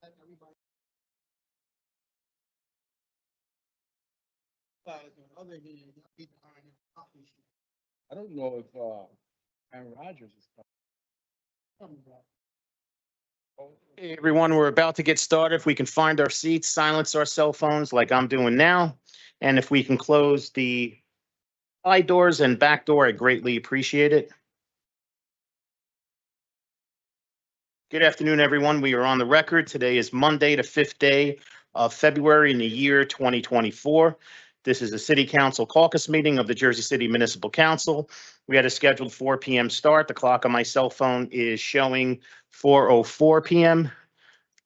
I don't know if Aaron Rodgers is coming. Hey, everyone, we're about to get started. If we can find our seats, silence our cell phones like I'm doing now. And if we can close the side doors and back door, I greatly appreciate it. Good afternoon, everyone. We are on the record. Today is Monday, the 5th day of February in the year 2024. This is a City Council Caucus meeting of the Jersey City Municipal Council. We had a scheduled 4 p.m. start. The clock on my cell phone is showing 4:04 p.m.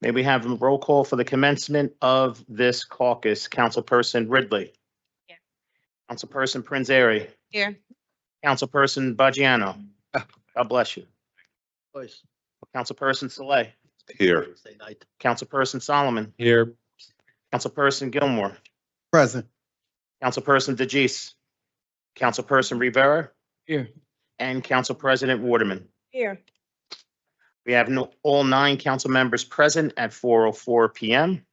May we have a roll call for the commencement of this caucus? Councilperson Ridley. Here. Councilperson Prinzary. Here. Councilperson Baggiano. God bless you. Please. Councilperson Saleh. Here. Say night. Councilperson Solomon. Here. Councilperson Gilmore. Present. Councilperson DeGise. Councilperson Rivera. Here. And Council President Waterman. Here. We have all 9 council members present at 4:04 p.m.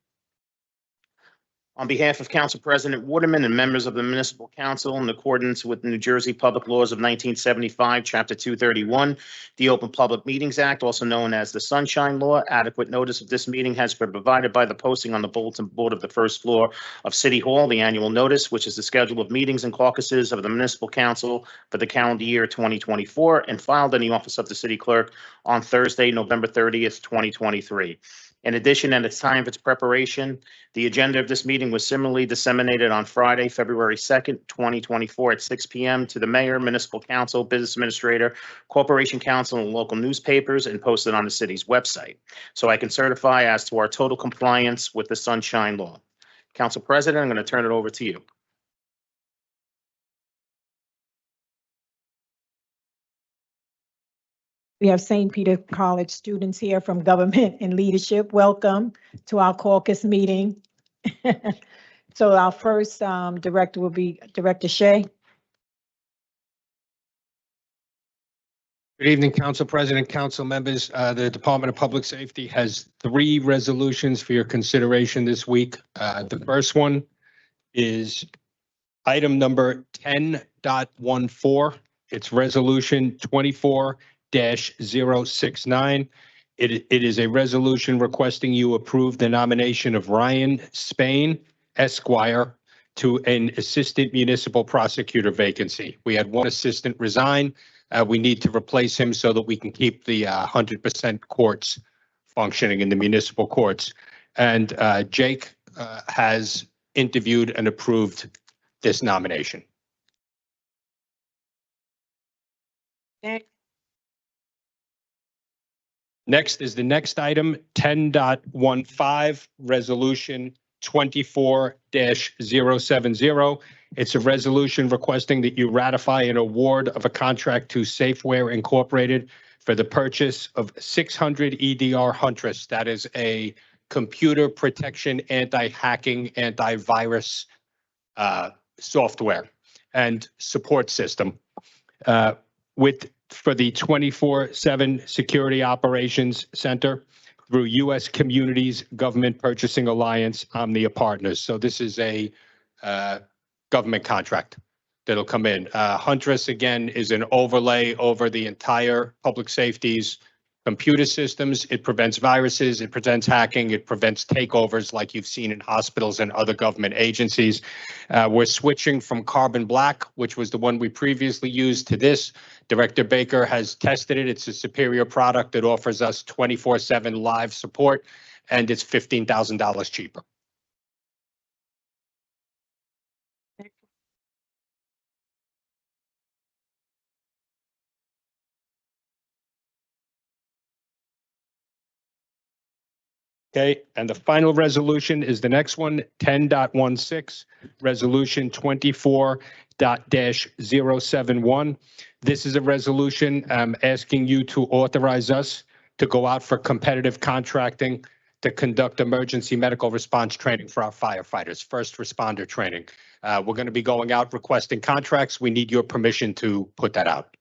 On behalf of Council President Waterman and members of the Municipal Council, in accordance with the New Jersey Public Laws of 1975, Chapter 231, the Open Public Meetings Act, also known as the Sunshine Law, adequate notice of this meeting has been provided by the posting on the bulletin board of the first floor of City Hall, the annual notice, which is the schedule of meetings and caucuses of the Municipal Council for the calendar year 2024, and filed in the office of the City Clerk on Thursday, November 30th, 2023. In addition, at the time of its preparation, the agenda of this meeting was similarly disseminated on Friday, February 2nd, 2024 at 6 p.m. to the mayor, municipal council, business administrator, corporation council, and local newspapers, and posted on the city's website. So I can certify as to our total compliance with the Sunshine Law. Council President, I'm going to turn it over to you. We have St. Peter College students here from Government and Leadership. Welcome to our caucus meeting. So our first director will be Director Shea. Good evening, Council President, council members. The Department of Public Safety has 3 resolutions for your consideration this week. The first one is item number 10.14. It's resolution 24-069. It is a resolution requesting you approve the nomination of Ryan Spain, Esquire, to an assistant municipal prosecutor vacancy. We had one assistant resign. We need to replace him so that we can keep the 100% courts functioning in the municipal courts. And Jake has interviewed and approved this nomination. Next is the next item, 10.15, resolution 24-070. It's a resolution requesting that you ratify an award of a contract to Safeware Incorporated for the purchase of 600 EDR Huntress. That is a computer protection, anti-hacking, antivirus software and support system for the 24/7 Security Operations Center through U.S. Communities Government Purchasing Alliance Omnia Partners. So this is a government contract that'll come in. Huntress, again, is an overlay over the entire public safety's computer systems. It prevents viruses, it prevents hacking, it prevents takeovers like you've seen in hospitals and other government agencies. We're switching from Carbon Black, which was the one we previously used, to this. Director Baker has tested it. It's a superior product that offers us 24/7 live support, and it's $15,000 cheaper. Okay, and the final resolution is the next one, 10.16, resolution 24.071. This is a resolution asking you to authorize us to go out for competitive contracting to conduct emergency medical response training for our firefighters, first responder training. We're going to be going out requesting contracts. We need your permission to put that out.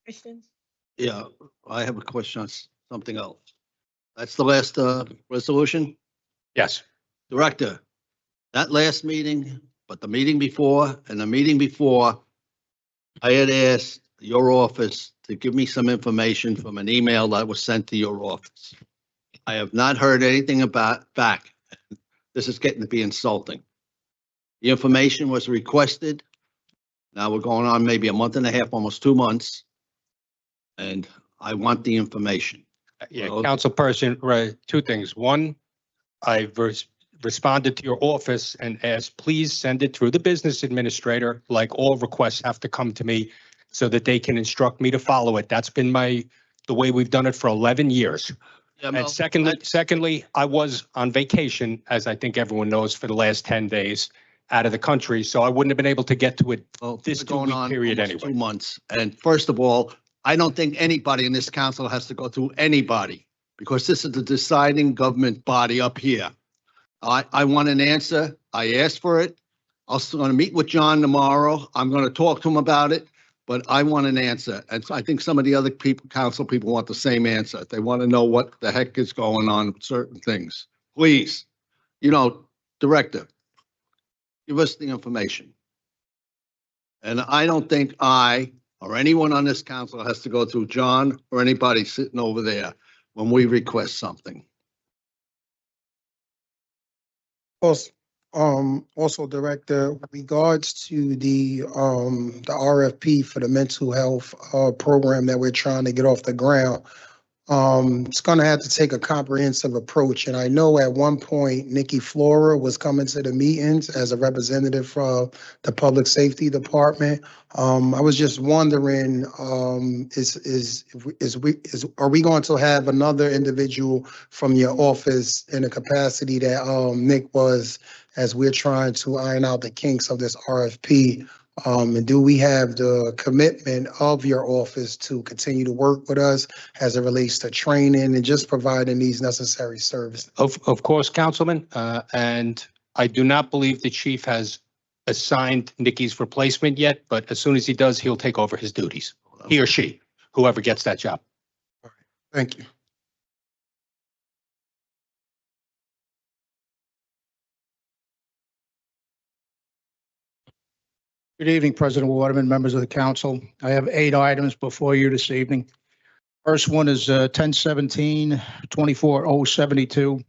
Questions? Yeah, I have a question on something else. That's the last resolution? Yes. Director, that last meeting, but the meeting before and the meeting before, I had asked your office to give me some information from an email that was sent to your office. I have not heard anything about back. This is getting to be insulting. The information was requested. Now we're going on maybe a month and a half, almost 2 months. And I want the information. Yeah, Well- Councilperson, right, two things. One, I've responded to your office and asked, please send it through the business administrator. Like all requests have to come to me so that they can instruct me to follow it. That's been the way we've done it for 11 years. Yeah, And Mel, secondly, I was on vacation, as I think everyone knows, for the last 10 days out of the country. So I wouldn't have been able to get to it well, this we're going 2-week on period almost anyway. 2 months. And first of all, I don't think anybody in this council has to go through anybody because this is the deciding government body up here. I want an answer. I asked for it. I'm going to meet with John tomorrow. I'm going to talk to him about it, but I want an answer. And so I think some of the other people, council people want the same answer. They want to know what the heck is going on with certain things. Please, Director, give us the information. And I don't think I or anyone on this council has to go through John or anybody sitting over there when we request something. Also, Director, with regards to the RFP for the mental health program that we're trying to get off the ground, it's gonna have to take a comprehensive approach. And I know at one point Nikki Flora was coming to the meetings as a representative from the Public Safety Department. I was just wondering, are we going to have another individual from your office in the capacity that Nick was, as we're trying to iron out the kinks of this RFP? And do we have the commitment of your office to continue to work with us as it relates to training and just providing these necessary services? Of course, Councilman, and I do not believe the chief has assigned Nikki's replacement yet, but as soon as he does, he'll take over his duties. He or she, whoever gets that job. Thank you. Good evening, President Waterman, members of the council. I have 8 items before you this evening. First one is 10/17/24072.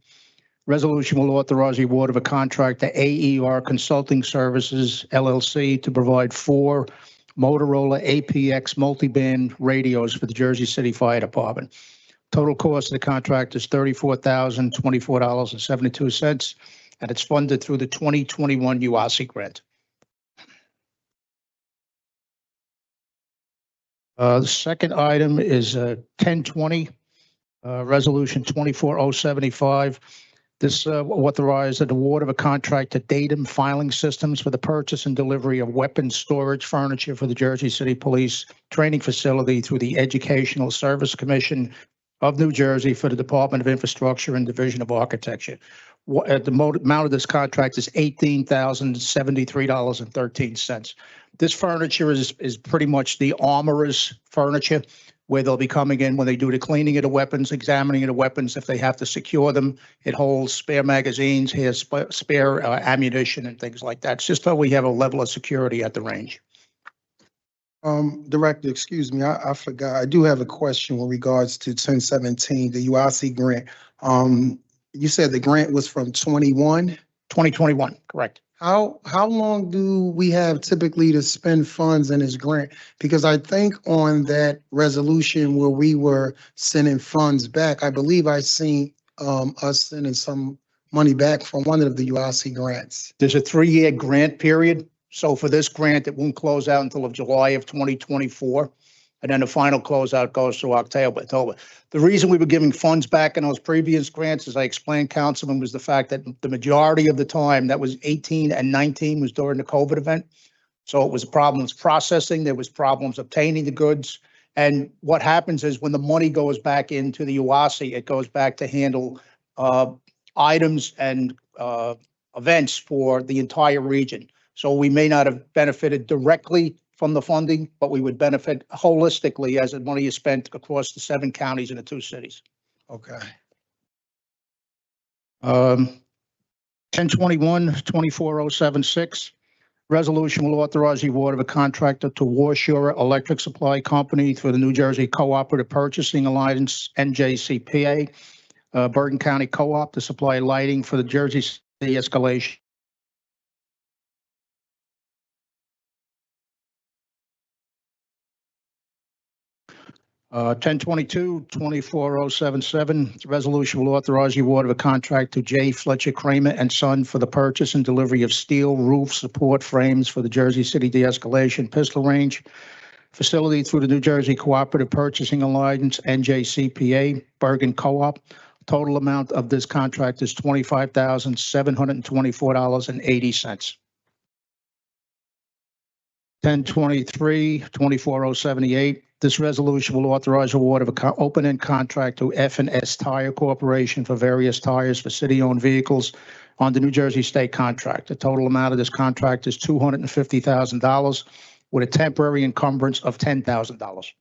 Resolution will authorize the award of a contract to AER Consulting Services LLC to provide 4 Motorola APX multiband radios for the Jersey City Fire Department. Total cost of the contract is $34,024.72, and it's funded through the 2021 UASI grant. The second item is 1020, Resolution 24075. This authorized an award of a contract to Datum Filing Systems for the purchase and delivery of weapons storage furniture for the Jersey City Police Training Facility through the Educational Service Commission of New Jersey for the Department of Infrastructure and Division of Architecture. The amount of this contract is $18,073.13. This furniture is pretty much the armorer's furniture, where they'll be coming in when they do the cleaning of the weapons, examining of the weapons. If they have to secure them, it holds spare magazines, has spare ammunition and things like that. It's just so we have a level of security at the range. Director, excuse me, I forgot. I do have a question with regards to 1017, the UIC grant. You said the grant was from 2021, correct. How long do we have typically to spend funds in this grant? Because I think on that resolution where we were sending funds back, I believe I seen us sending some money back from one of the UIC grants. There's a 3-year grant period. So for this grant, it won't close out until July of 2024. And then the final closeout goes through October. The reason we were giving funds back in those previous grants, as I explained, Councilman, was the fact that the majority of the time, that was 18 and 19, was during the COVID event. So it was problems processing, there was problems obtaining the goods. And what happens is when the money goes back into the UASI, it goes back to handle items and events for the entire region. So we may not have benefited directly from the funding, but we would benefit holistically as the money is spent across the 7 counties and the 2 cities. Okay. 1021-24076, resolution will authorize the award of a contractor to Warshore Electric Supply Company through the New Jersey Cooperative Purchasing Alliance, NJCPA, Bergen County Co-op to supply lighting for the Jersey City escalation. Uh, 1022-24077, resolution will authorize the award of a contract to J. Fletcher Kramer and Son for the purchase and delivery of steel roof support frames for the Jersey City de-escalation pistol range facility through the New Jersey Cooperative Purchasing Alliance, NJCPA, Bergen Co-op. Total amount of this contract is $25,724.80. 1023-24078, this resolution will authorize award of an open-end contract to F&S Tire Corporation for various tires for city-owned vehicles on the New Jersey State contract. The total amount of this contract is $250,000 with a temporary encumbrance of $10,000.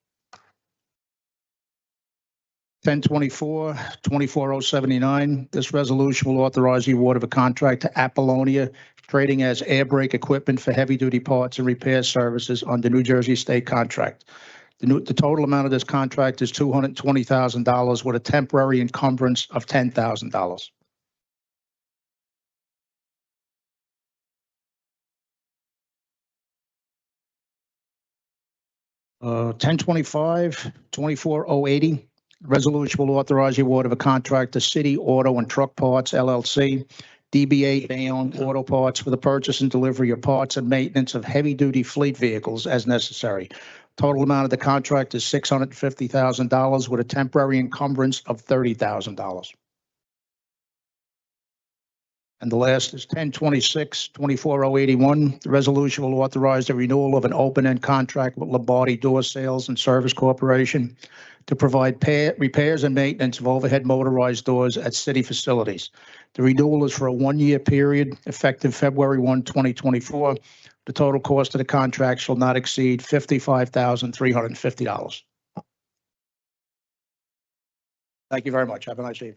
1024-24079, this resolution will authorize the award of a contract to Apollonia Trading as air brake equipment for heavy-duty parts and repair services on the New Jersey State contract. The total amount of this contract is $220,000 with a temporary encumbrance of $10,000. Uh, 1025-24080, resolution will authorize the award of a contract to City Auto and Truck Parts LLC, DBA Bayonne Auto Parts for the purchase and delivery of parts and maintenance of heavy-duty fleet vehicles as necessary. Total amount of the contract is $650,000 with a temporary encumbrance of $30,000. And the last is 1026-24081. The resolution will authorize the renewal of an open-end contract with Lombardi Door Sales and Service Corporation to provide repairs and maintenance of overhead motorized doors at city facilities. The renewal is for a one-year period effective February 1, 2024. The total cost of the contract shall not exceed $55,350. Thank you very much. Have a nice evening.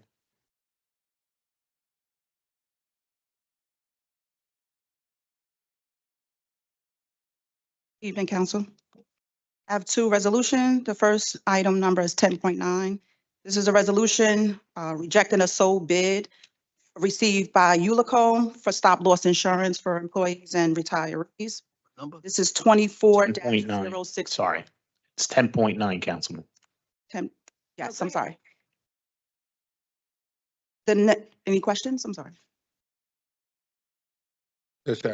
Evening, Council. I have two resolutions. The first item number is 10.9. This is a resolution rejecting a sole bid received by Ulicom for stop-loss insurance for employees and retirees. Number? This is 24 10.9. 06. Sorry, it's 10.9, Councilman. 10, yes, I'm sorry. Any questions? I'm sorry. Just,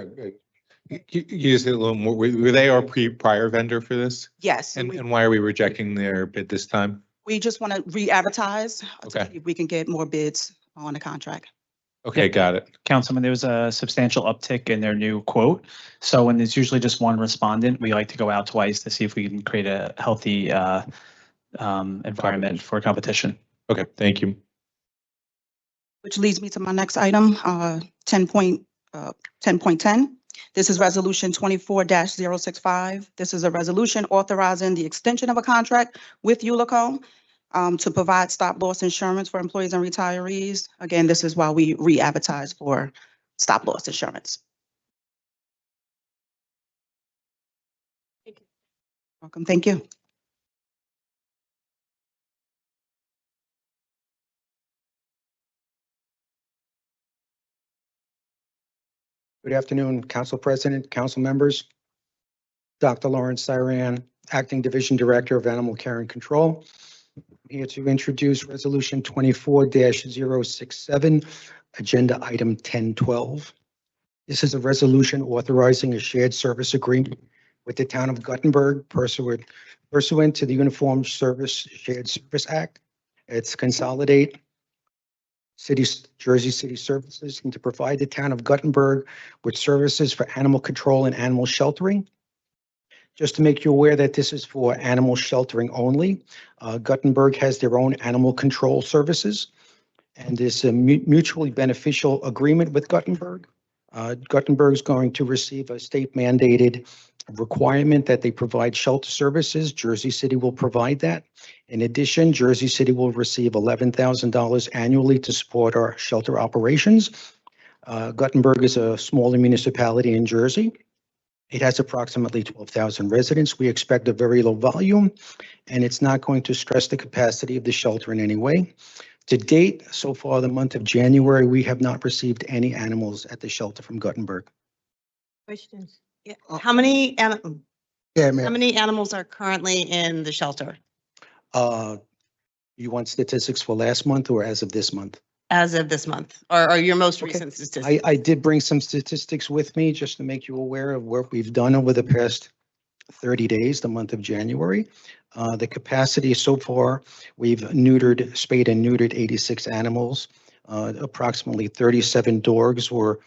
you just a little more, were they our prior vendor for this? Yes. And why are we rejecting their bid this time? We just want to re-advertise to Okay. see if we can get more bids on the contract. Okay, got it. Councilman, there was a substantial uptick in their new quote. So when there's usually just one respondent, we like to go out twice to see if we can create a healthy environment for competition. Okay, thank you. Which leads me to my next item, 10.10. This is resolution 24-065. This is a resolution authorizing the extension of a contract with Ulicom to provide stop-loss insurance for employees and retirees. Again, this is why we re-advertise for stop-loss insurance. Welcome, thank you. Good afternoon, Council President, council members. Dr. Lawrence Cyran, Acting Division Director of Animal Care and Control. I'm here to introduce Resolution 24-067, Agenda Item 1012. This is a resolution authorizing a shared service agreement with the town of Guttenberg pursuant to the Uniform Service Shared Service Act. It's consolidate Jersey City services and to provide the town of Guttenberg with services for animal control and animal sheltering. Just to make you aware that this is for animal sheltering only. Guttenberg has their own animal control services, and this a mutually beneficial agreement with Guttenberg. Guttenberg is going to receive a state mandated requirement that they provide shelter services. Jersey City will provide that. In addition, Jersey City will receive $11,000 annually to support our shelter operations. Guttenberg is a smaller municipality in Jersey. It has approximately 12,000 residents. We expect a very low volume, and it's not going to stress the capacity of the shelter in any way. To date, so far the month of January, we have not received any animals at the shelter from Guttenberg. Questions? Yeah. How many, Yeah, how ma'am. many animals are currently in the shelter You want statistics for last month or as of this month? as of this month, or your most Okay. recent statistics? I did bring some statistics with me just to make you aware of what we've done over the past 30 days, the month of January. The capacity so far, we've spayed and neutered 86 animals. Approximately 37 dogs were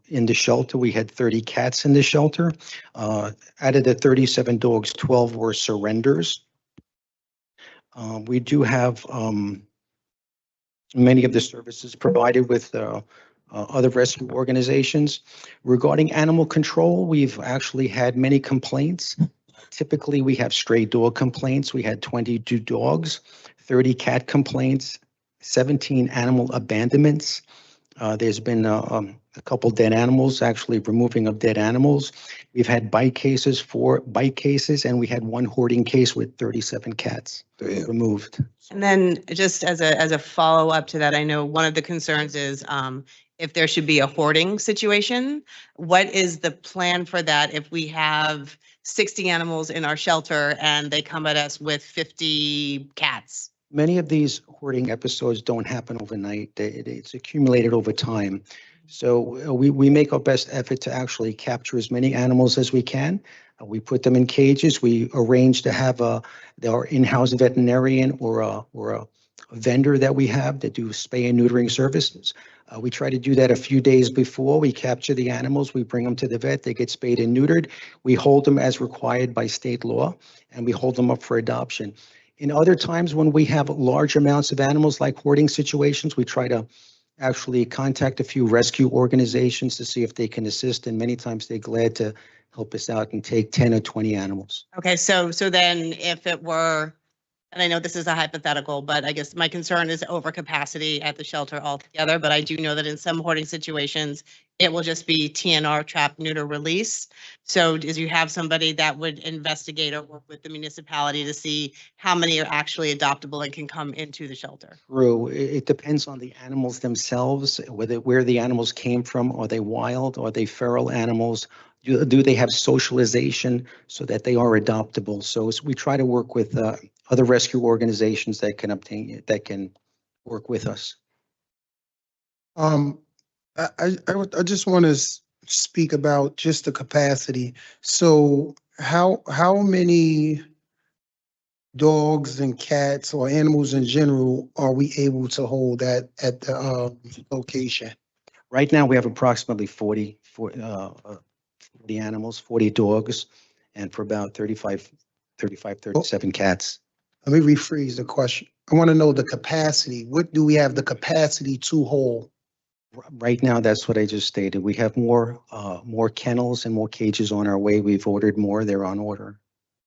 in the shelter. We had 30 cats in the shelter. Out of the 37 dogs, 12 were surrenders. We do have many of the services provided with other rescue organizations. Regarding animal control, we've actually had many complaints. Typically, we have stray dog complaints. We had 22 dogs, 30 cat complaints, 17 animal abandonments. There's been a couple dead animals, actually removing of dead animals. We've had bite cases, 4 bite cases, and we had 1 hoarding case with 37 cats removed. And then just as a follow-up to that, I know one of the concerns is if there should be a hoarding situation, what is the plan for that if we have 60 animals in our shelter and they come at us with 50 cats? Many of these hoarding episodes don't happen overnight. It's accumulated over time. So we make our best effort to actually capture as many animals as we can. We put them in cages. We arrange to have our in-house veterinarian or a vendor that we have that do spay and neutering services. We try to do that a few days before we capture the animals. We bring them to the vet. They get spayed and neutered. We hold them as required by state law, and we hold them up for adoption. In other times when we have large amounts of animals like hoarding situations, we try to actually contact a few rescue organizations to see if they can assist, and many times they're glad to help us out and take 10 or 20 animals. Okay, so then if it were, and I know this is a hypothetical, but I guess my concern is overcapacity at the shelter altogether, but I do know that in some hoarding situations, it will just be TNR, trap, neuter, release. So do you have somebody that would investigate or work with the municipality to see how many are actually adoptable and can come into the shelter? True. It depends on the animals themselves, where the animals came from. Are they wild? Are they feral animals? Do they have socialization so that they are adoptable? So we try to work with other rescue organizations that can work with us. I just want to speak about just the capacity. So how many dogs and cats or animals in general are we able to hold at the location? Right now, we have approximately 40 animals, 40 dogs, and for about 37 cats. Let me rephrase the question. I want to know the capacity. What do we have the capacity to hold? Right now, that's what I just stated. We have more kennels and more cages on our way. We've ordered more. They're on order.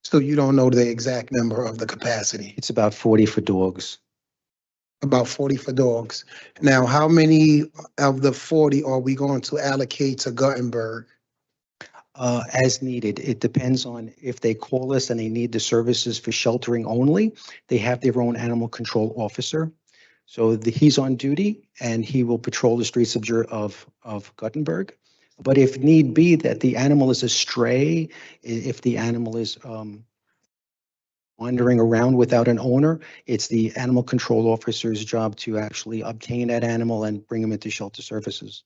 So you don't know the exact number of the capacity? It's about 40 for dogs. About 40 for dogs. Now, how many of the 40 are we going to allocate to Guttenberg? As needed. It depends on if they call us and they need the services for sheltering only. They have their own animal control officer. So he's on duty and he will patrol the streets of Guttenberg. But if need be that the animal is a stray, if the animal is wandering around without an owner, it's the animal control officer's job to actually obtain that animal and bring him into shelter services.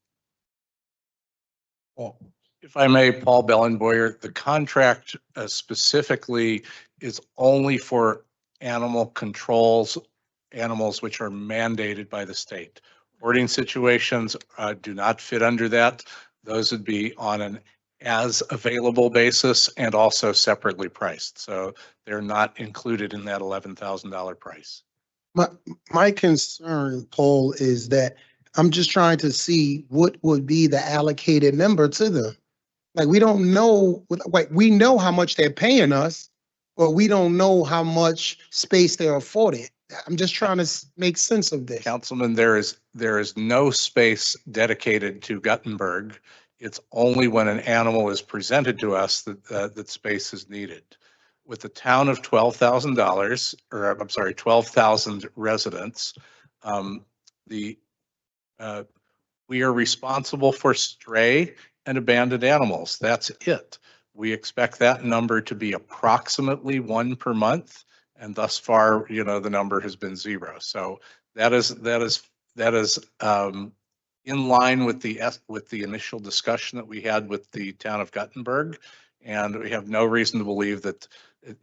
Well, if I may, Paul Bellenboyer, the contract specifically is only for animal controls, animals which are mandated by the state. Hoarding situations do not fit under that. Those would be on an as available basis and also separately priced. So they're not included in that $11,000 price. My concern, Paul, is that I'm just trying to see what would be the allocated number to them. Like, we don't know, like, we know how much they're paying us, but we don't know how much space they're afforded. I'm just trying to make sense of this. Councilman, there is no space dedicated to Guttenberg. It's only when an animal is presented to us that space is needed. With the town of $12,000, or I'm sorry, 12,000 residents, the we are responsible for stray and abandoned animals. That's it. We expect that number to be approximately one per month. And thus far, the number has been 0. So that is in line with the initial discussion that we had with the town of Guttenberg. And we have no reason to believe that,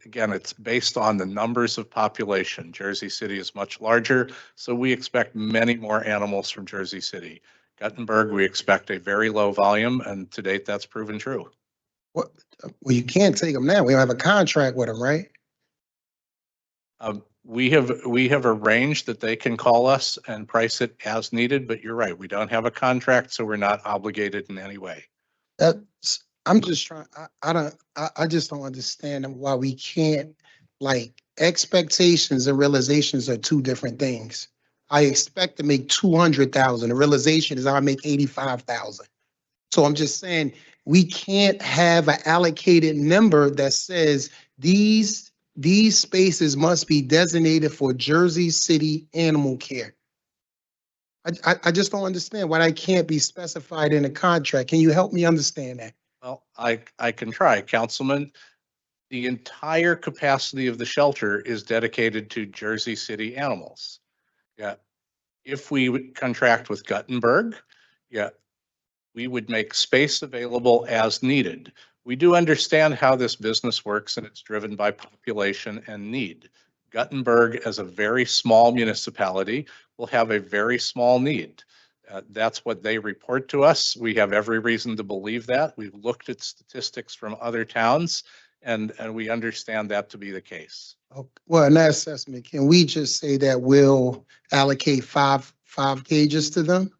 again, it's based on the numbers of population. Jersey City is much larger, so we expect many more animals from Jersey City. Guttenberg, we expect a very low volume, and to date, that's proven true. Well, you can't take them now. We don't have a contract with them, right? We have arranged that they can call us and price it as needed, but you're right, we don't have a contract, so we're not obligated in any way. I'm just trying, I just don't understand why we can't, like, expectations and realizations are two different things. I expect to make 200,000. The realization is I make 85,000. So I'm just saying, we can't have an allocated number that says these spaces must be designated for Jersey City animal care. I just don't understand why that can't be specified in a contract. Can you help me understand that? Well, I can try, Councilman. The entire capacity of the shelter is dedicated to Jersey City animals. Yeah. If we would contract with Guttenberg, yeah, we would make space available as needed. We do understand how this business works, and it's driven by population and need. Guttenberg, as a very small municipality, will have a very small need. That's what they report to us. We have every reason to believe that. We've looked at statistics from other towns, and we understand that to be the case. Well, in that assessment, can we just say that we'll allocate five cages to them?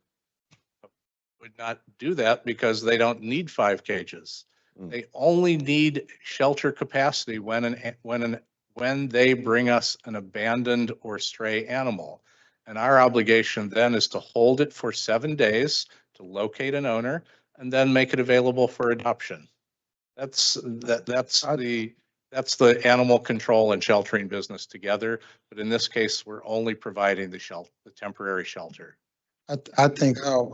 Would not do that because they don't need 5 cages. They only need shelter capacity when they bring us an abandoned or stray animal. And our obligation then is to hold it for 7 days to locate an owner and then make it available for adoption. That's the animal control and sheltering business together. But in this case, we're only providing the temporary shelter. I think I'll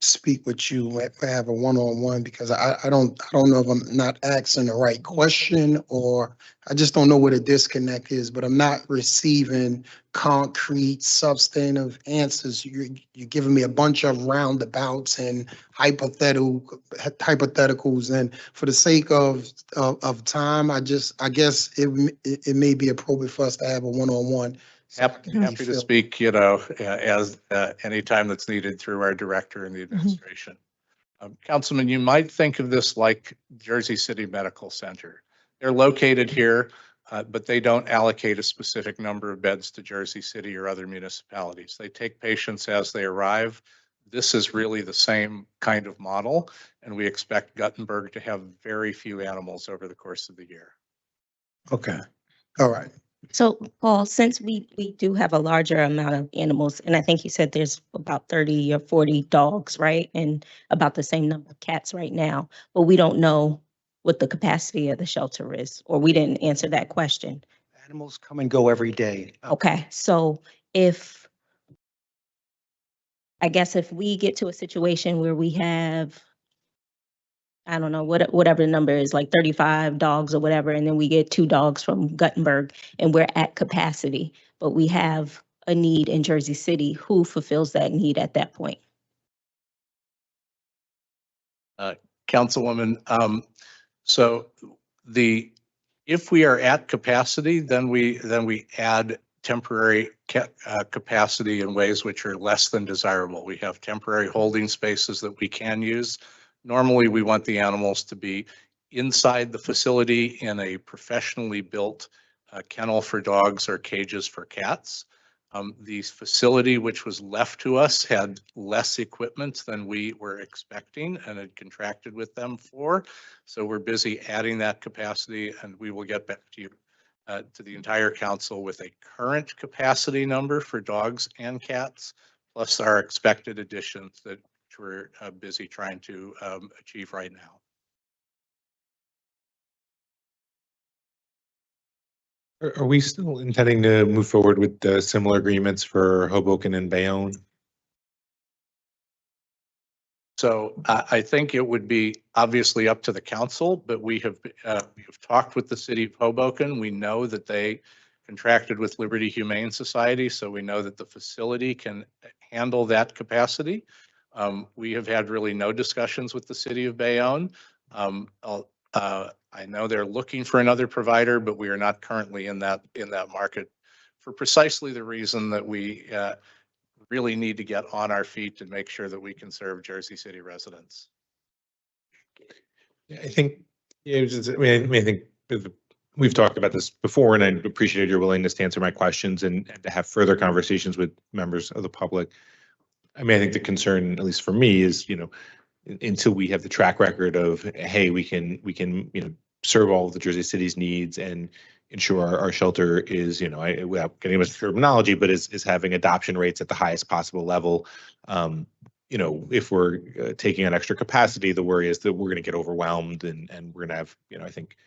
speak with you if I have a one-on-one, because I don't know if I'm not asking the right question, or I just don't know where the disconnect is, but I'm not receiving concrete, substantive answers. You're giving me a bunch of roundabouts and hypotheticals, and for the sake of time, I guess it may be appropriate for us to have a one-on-one. Happy to speak, as any time that's needed through our director and the administration. Councilman, you might think of this like Jersey City Medical Center. They're located here, but they don't allocate a specific number of beds to Jersey City or other municipalities. They take patients as they arrive. This is really the same kind of model, and we expect Guttenberg to have very few animals over the course of the year. Okay, all right. So, Paul, since we do have a larger amount of animals, and I think you said there's about 30 or 40 dogs, right? And about the same number of cats right now, but we don't know what the capacity of the shelter is, or we didn't answer that question. Animals come and go every day. Okay, so I guess if we get to a situation where we have, I don't know, whatever the number is, like 35 dogs or whatever, and then we get 2 dogs from Guttenberg and we're at capacity, but we have a need in Jersey City, who fulfills that need at that point? Councilwoman, so if we are at capacity, then we add temporary capacity in ways which are less than desirable. We have temporary holding spaces that we can use. Normally, we want the animals to be inside the facility in a professionally built kennel for dogs or cages for cats. The facility which was left to us had less equipment than we were expecting and had contracted with them for. So we're busy adding that capacity, and we will get back to you, to the entire council with a current capacity number for dogs and cats, plus our expected additions that we're busy trying to achieve right now. Are we still intending to move forward with similar agreements for Hoboken and Bayonne? So I think it would be obviously up to the council, but we have talked with the city of Hoboken. We know that they contracted with Liberty Humane Society, so we know that the facility can handle that capacity. We have had really no discussions with the city of Bayonne. I know they're looking for another provider, but we are not currently in that market for precisely the reason that we really need to get on our feet to make sure that we can serve Jersey City residents. Yeah, I think, I think we've talked about this before, and I appreciated your willingness to answer my questions and to have further conversations with members of the public. I think the concern, at least for me, is, until we have the track record of, hey, we can, serve all of the Jersey City's needs and ensure our shelter is, without getting much terminology, but is having adoption rates at the highest possible level. If we're taking on extra capacity, the worry is that we're going to get overwhelmed and we're going to have, I think,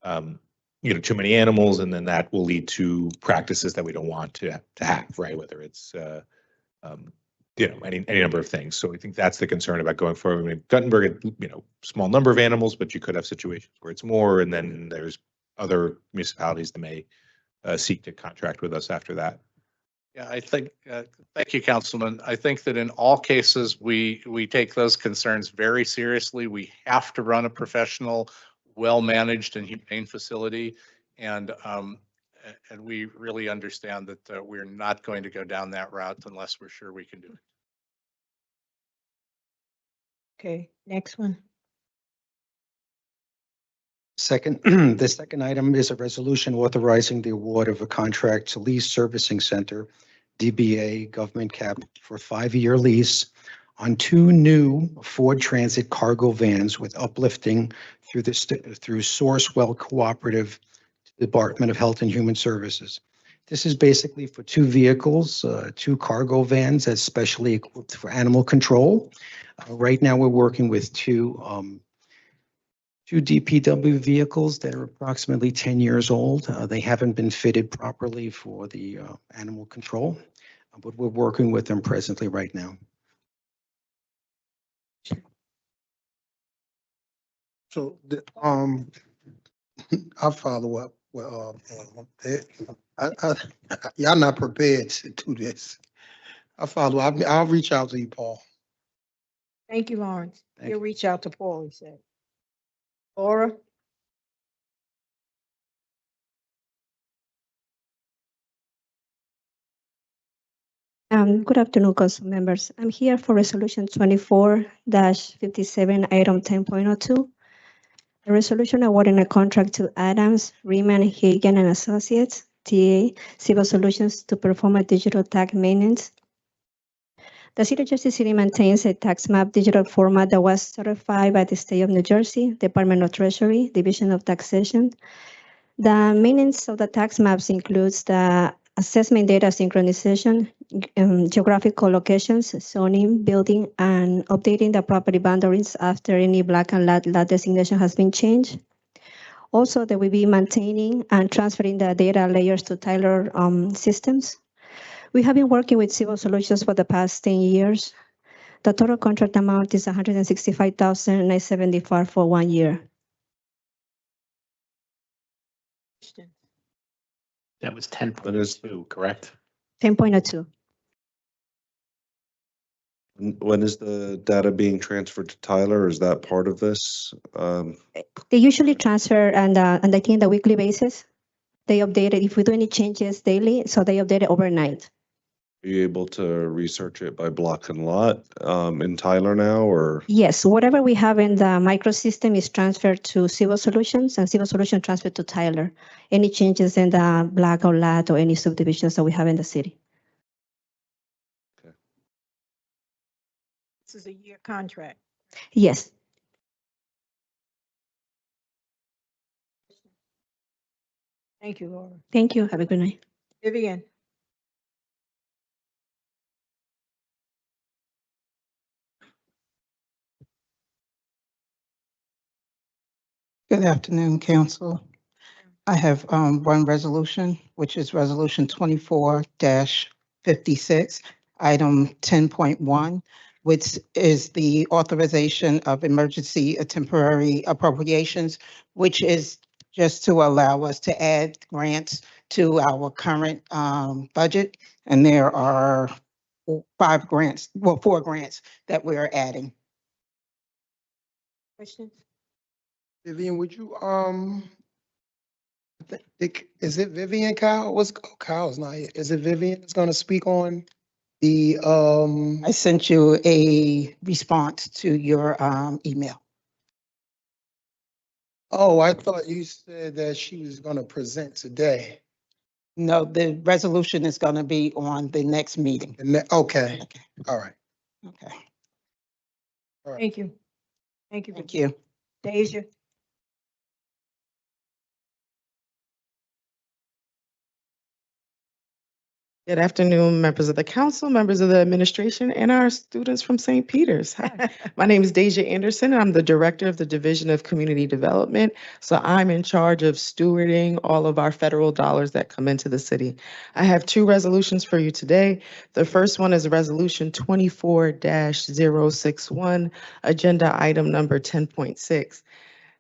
too many animals, and then that will lead to practices that we don't want to have, right? Whether it's, any number of things. So I think that's the concern about going forward. Guttenberg, small number of animals, but you could have situations where it's more, and then there's other municipalities that may seek to contract with us after that. Yeah, I think, thank you, Councilman. I think that in all cases, we take those concerns very seriously. We have to run a professional, well-managed and humane facility. And we really understand that we're not going to go down that route unless we're sure we can do it. Okay, next one. Second, the second item is a resolution authorizing the award of a contract to Lease Servicing Center, DBA Government Cap, for a 5-year lease on 2 new Ford Transit cargo vans with uplifting through Sourcewell Cooperative Department of Health and Human Services. This is basically for 2 vehicles, 2 cargo vans that's specially equipped for animal control. Right now, we're working with 2 DPW vehicles that are approximately 10 years old. They haven't been fitted properly for the animal control, but we're working with them presently right now. So, I'll follow up. Well, y'all not prepared to do this. I'll reach out to you, Paul. Thank you, Lawrence. Thank You'll you. reach out to Paul, he said. Laura? Good afternoon, council members. I'm here for resolution 24-57, item 10.02. A resolution awarding a contract to Adams, Riemann, Hagen and Associates, TA, Civil Solutions to perform a digital tag maintenance. The City of Jersey City maintains a tax map digital format that was certified by the State of New Jersey, Department of Treasury, Division of Taxation. The maintenance of the tax maps includes the assessment data synchronization, geographical locations, zoning, building, and updating the property boundaries after any block and lot designation has been changed. Also, they will be maintaining and transferring the data layers to Tyler systems. We have been working with Civil Solutions for the past 10 years. The total contract amount is $165,975 for 1 year. That was 10.2, correct? 10.02. When is the data being transferred to Tyler? Is that part of this? They usually transfer and I think on a weekly basis. They update it if we do any changes daily, so they update it overnight. Are you able to research it by block and lot in Tyler now, or? Yes, whatever we have in the microsystem is transferred to Civil Solutions, and Civil Solutions transferred to Tyler. Any changes in the block or lot or any subdivisions that we have in the city. This is a year contract. Yes. Thank you, Laura. Thank you. Have a good night. Vivian? Good afternoon, council. I have one resolution, which is Resolution 24-56, item 10.1, which is the authorization of emergency or temporary appropriations, which is just to allow us to add grants to our current budget. And there are four grants that we're adding. Questions? Vivian, would you, is it Vivian Kyle? Kyle's not here. Is it Vivian that's gonna speak on the, I sent you a response to your email. oh, I thought you said that she was gonna present today. No, the resolution is going to be on the next meeting. Okay, Okay, all right. okay. Thank you. Thank you. Thank you. Deja? Good afternoon, members of the council, members of the administration, and our students from St. Peter's. Hi, my name is Deja Anderson. I'm the director of the Division of Community Development. So I'm in charge of stewarding all of our federal dollars that come into the city. I have two resolutions for you today. The first one is Resolution 24-061, Agenda Item Number 10.6.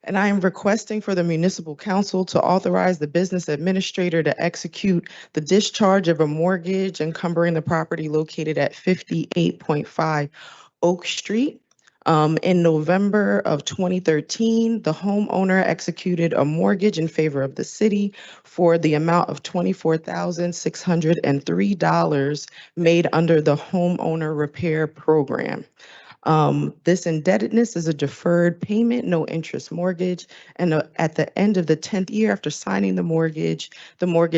And I am requesting for the municipal council to authorize the business administrator to execute the discharge of a mortgage encumbering the property located at 58.5 Oak Street. In November of 2013, the homeowner executed a mortgage in favor of the city for the amount of $24,603 made under the homeowner repair program. This indebtedness is a deferred payment, no interest mortgage, and at the end of the 10th year after signing the mortgage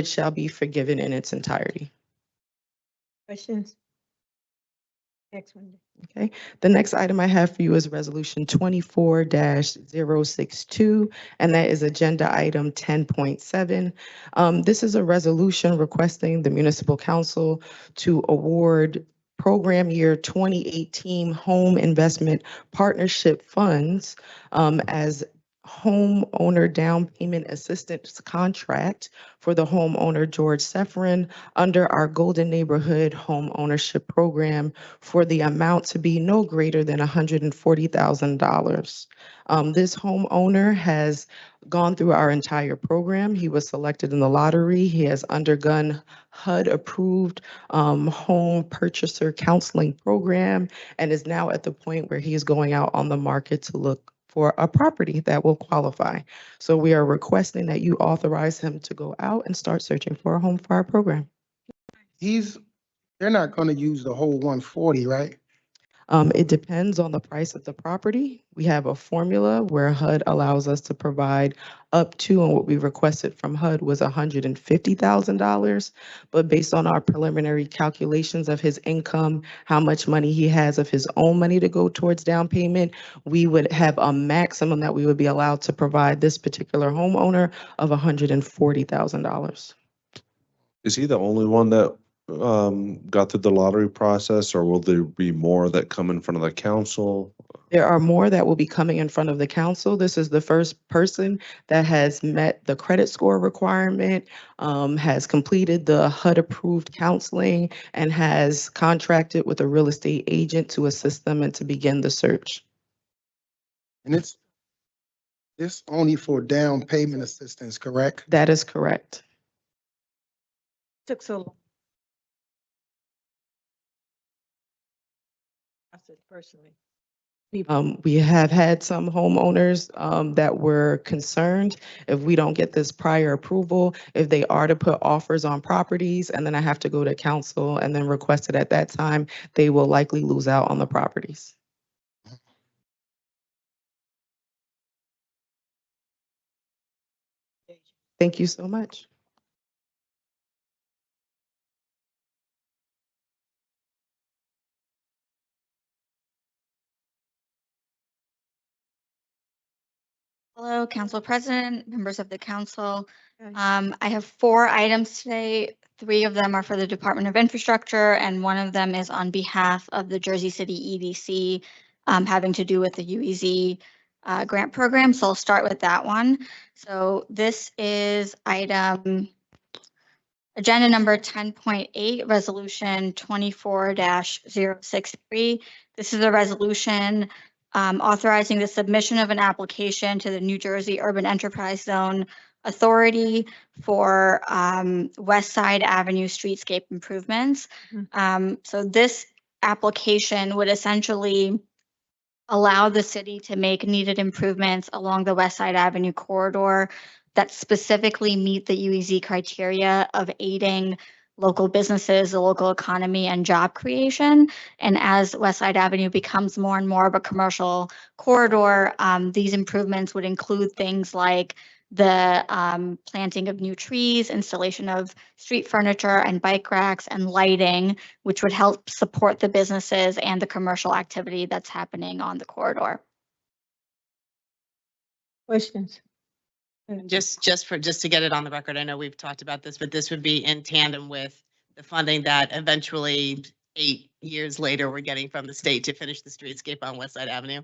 shall be forgiven in its entirety. Questions? Next one. Okay, the next item I have for you is Resolution 24-062, and that is Agenda Item 10.7. This is a resolution requesting the municipal council to award program year 2018 home investment partnership funds as homeowner down payment assistance contract for the homeowner George Sefrin under our Golden Neighborhood Home Ownership Program for the amount to be no greater than $140,000. This homeowner has gone through our entire program. He was selected in the lottery. He has undergone HUD-approved home purchaser counseling program and is now at the point where he is going out on the market to look for a property that will qualify. So we are requesting that you authorize him to go out and start searching for a home for our program. They're not gonna use the whole 140, right? It depends on the price of the property. We have a formula where HUD allows us to provide up to, and what we requested from HUD was $150,000. But based on our preliminary calculations of his income, how much money he has of his own money to go towards down payment, we would have a maximum that we would be allowed to provide this particular homeowner of $140,000. Is he the only one that got through the lottery process, or will there be more that come in front of the council? There are more that will be coming in front of the council. This is the first person that has met the credit score requirement, has completed the HUD-approved counseling, and has contracted with a real estate agent to assist them and to begin the search. And it's only for down payment assistance, correct? That is correct. Took so long. I said personally. We have had some homeowners that were concerned if we don't get this prior approval, if they are to put offers on properties, and then I have to go to council and then request it at that time, they will likely lose out on the properties. Thank you so much. Hello, Council President, members of the council. I have 4 items today. 3 of them are for the Department of Infrastructure, and 1 of them is on behalf of the Jersey City EDC, having to do with the UEZ grant program. So I'll start with that one. So this is agenda number 10.8, resolution 24-063. This is a resolution authorizing the submission of an application to the New Jersey Urban Enterprise Zone Authority for West Side Avenue streetscape improvements. So this application would essentially allow the city to make needed improvements along the West Side Avenue corridor that specifically meet the UEZ criteria of aiding local businesses, the local economy, and job creation. And as West Side Avenue becomes more and more of a commercial corridor, these improvements would include things like the planting of new trees, installation of street furniture and bike racks, and lighting, which would help support the businesses and the commercial activity that's happening on the corridor. Questions? Just to get it on the record, I know we've talked about this, but this would be in tandem with the funding that eventually 8 years later we're getting from the state to finish the streetscape on West Side Avenue.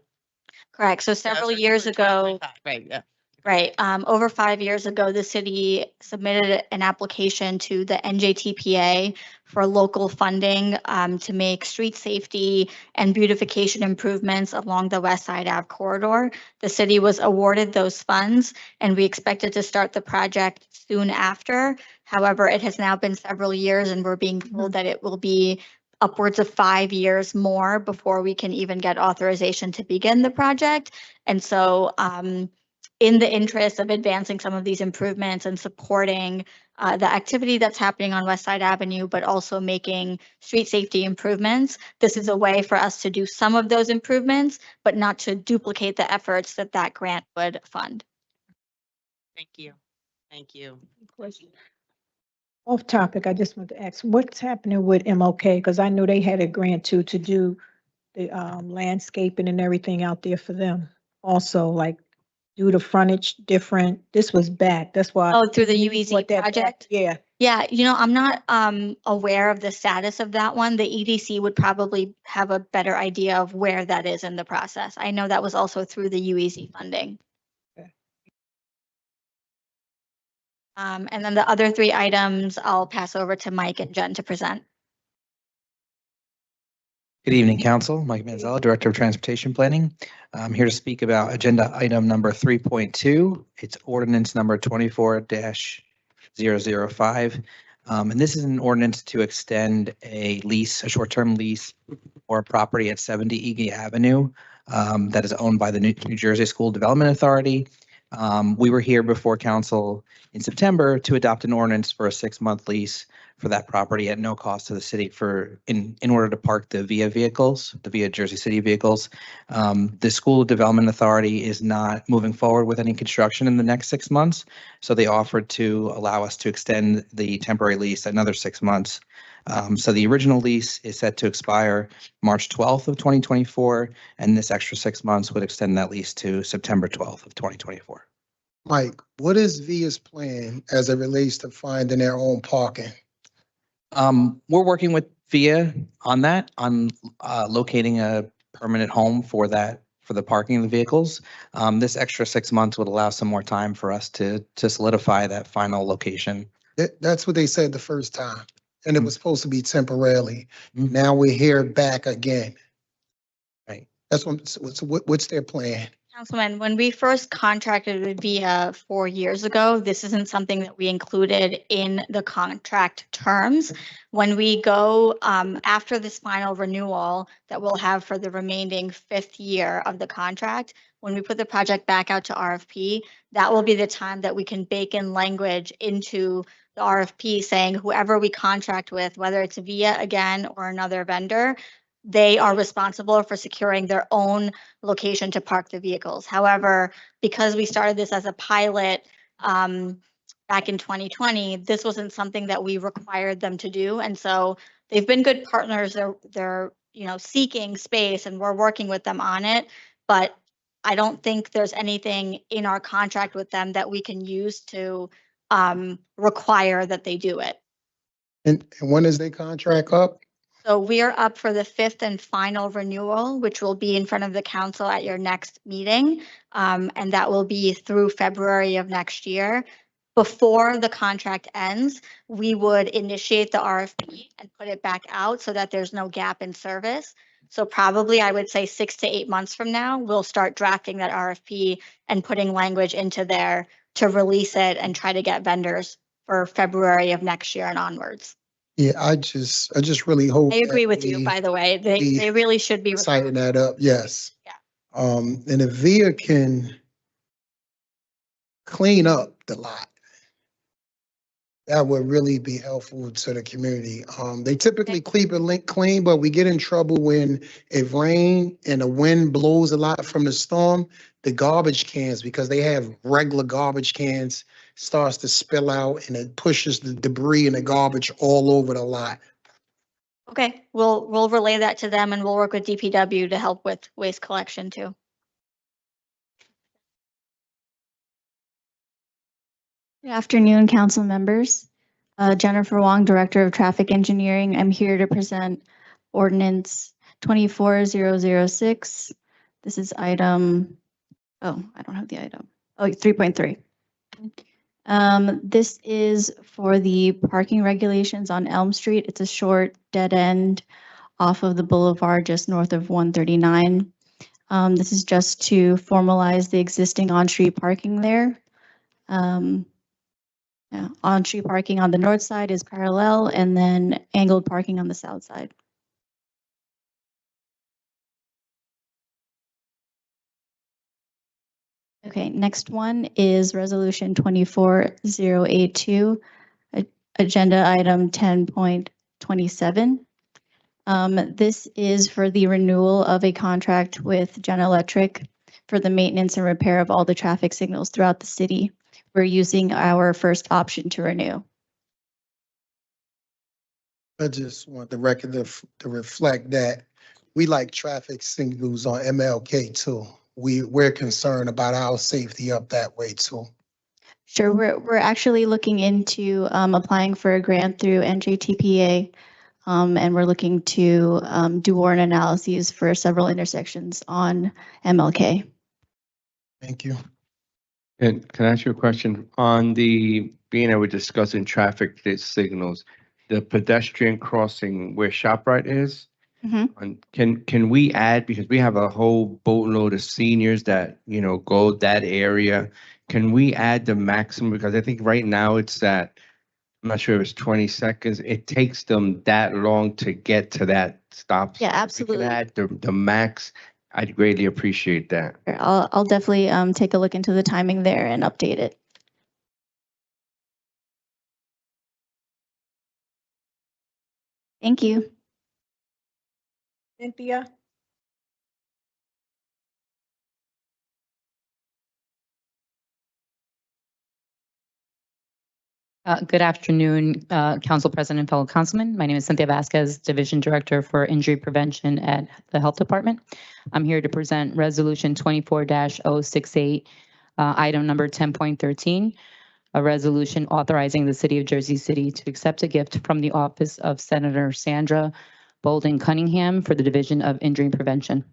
Correct. So several years ago, Right, yeah. right, over 5 years ago, the city submitted an application to the NJTPA for local funding to make street safety and beautification improvements along the West Side Ave corridor. The city was awarded those funds, and we expected to start the project soon after. However, it has now been several years, and we're being told that it will be upwards of 5 years more before we can even get authorization to begin the project. And so, in the interest of advancing some of these improvements and supporting the activity that's happening on West Side Avenue, but also making street safety improvements, this is a way for us to do some of those improvements, but not to duplicate the efforts that that grant would fund. Thank you. Thank you. Off topic, I just want to ask, what's happening with MOK? Because I know they had a grant too to do the landscaping and everything out there for them. Also, like do the frontage different. This was back. That's why. Oh, through the UEZ project? Yeah. Yeah, I'm not aware of the status of that one. The EDC would probably have a better idea of where that is in the process. I know that was also through the UEZ funding. Okay. And then the other 3 items, I'll pass over to Mike and Jen to present. Good evening, Council. Mike Manzella, Director of Transportation Planning. I'm here to speak about agenda item number 3.2. It's ordinance number 24-005. And this is an ordinance to extend a lease, a short-term lease for a property at 70 Eagle Avenue that is owned by the New Jersey School Development Authority. We were here before council in September to adopt an ordinance for a 6-month lease for that property at no cost to the city in order to park the VIA vehicles, the VIA Jersey City vehicles. The School Development Authority is not moving forward with any construction in the next 6 months, so they offered to allow us to extend the temporary lease another 6 months. So the original lease is set to expire March 12th of 2024, and this extra 6 months would extend that lease to September 12th of 2024. Mike, what is VIA's plan as it relates to finding their own parking? We're working with VIA on that, on locating a permanent home for that, for the parking of the vehicles. This extra 6 months would allow some more time for us to solidify that final location. That's what they said the first time, and it was supposed to be temporarily. Now we're here back again. Right. That's what's their plan? Councilman, when we first contracted with VIA 4 years ago, this isn't something that we included in the contract terms. When we go after this final renewal that we'll have for the remaining 5th year of the contract, when we put the project back out to RFP, that will be the time that we can bake in language into the RFP saying whoever we contract with, whether it's VIA again or another vendor, they are responsible for securing their own location to park the vehicles. However, because we started this as a pilot back in 2020, this wasn't something that we required them to do. And so they've been good partners. They're seeking space, and we're working with them on it. But I don't think there's anything in our contract with them that we can use to require that they do it. And when is their contract up? So we are up for the 5th and final renewal, which will be in front of the council at your next meeting. And that will be through February of next year. Before the contract ends, we would initiate the RFP and put it back out so that there's no gap in service. So probably I would say 6 to 8 months from now, we'll start drafting that RFP and putting language into there to release it and try to get vendors for February of next year and onwards. Yeah, I just really hope. I agree that with you, we- by the way. we They really should be. Citing that up, yes. Yeah. And if VIA can clean up the lot, that would really be helpful to the community. They typically keep it clean, but we get in trouble when it rain and the wind blows a lot from the storm. The garbage cans, because they have regular garbage cans, starts to spill out and it pushes the debris and the garbage all over the lot. Okay, we'll relay that to them and we'll work with DPW to help with waste collection too. Good afternoon, council members. Jennifer Wong, Director of Traffic Engineering. I'm here to present ordinance 24006. This is item, oh, I don't have the item. Oh, 3.3. This is for the parking regulations on Elm Street. It's a short dead end off of the boulevard just north of 139. This is just to formalize the existing on-street parking there. Yeah, on-street parking on the north side is parallel and then angled parking on the south side. Okay, next one is resolution 24082, agenda item 10.27. This is for the renewal of a contract with Gen Electric for the maintenance and repair of all the traffic signals throughout the city. We're using our first option to renew. I just want the record to reflect that we like traffic signals on MLK too. We're concerned about our safety up that way too. Sure, we're actually looking into applying for a grant through NJTPA, and we're looking to do warrant analyses for several intersections on MLK. Thank you. And can I ask you a question? On the, being that we're discussing traffic signals, the pedestrian crossing where ShopRite is, can we add, because we have a whole boatload of seniors that, you know, go that area. Can we add the maximum? Because I think right now it's at, I'm not sure if it's 20 seconds. It takes them that long to get to that stop. Yeah, sign. absolutely. We can add the max. I'd greatly appreciate that. I'll definitely take a look into the timing there and update it. Thank you. Cynthia? Good afternoon, Council President and fellow councilmen. My name is Cynthia Vasquez, Division Director for Injury Prevention at the Health Department. I'm here to present Resolution 24-068, item number 10.13, a resolution authorizing the City of Jersey City to accept a gift from the office of Senator Sandra Bolden Cunningham for the Division of Injury Prevention.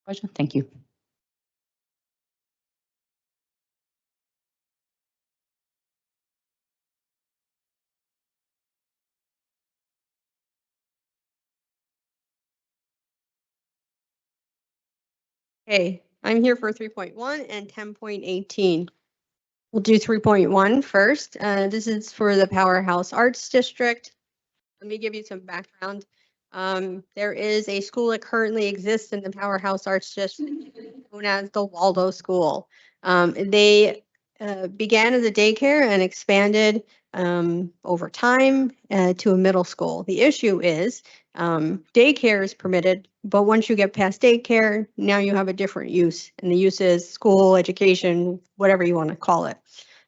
Question? Thank you. Okay, I'm here for 3.1 and 10.18. We'll do 3.1 first. This is for the Powerhouse Arts District. Let me give you some background. There is a school that currently exists in the Powerhouse Arts District known as the Waldo School. They began as a daycare and expanded over time to a middle school. The issue is daycare is permitted, but once you get past daycare, now you have a different use, and the use is school, education, whatever you want to call it.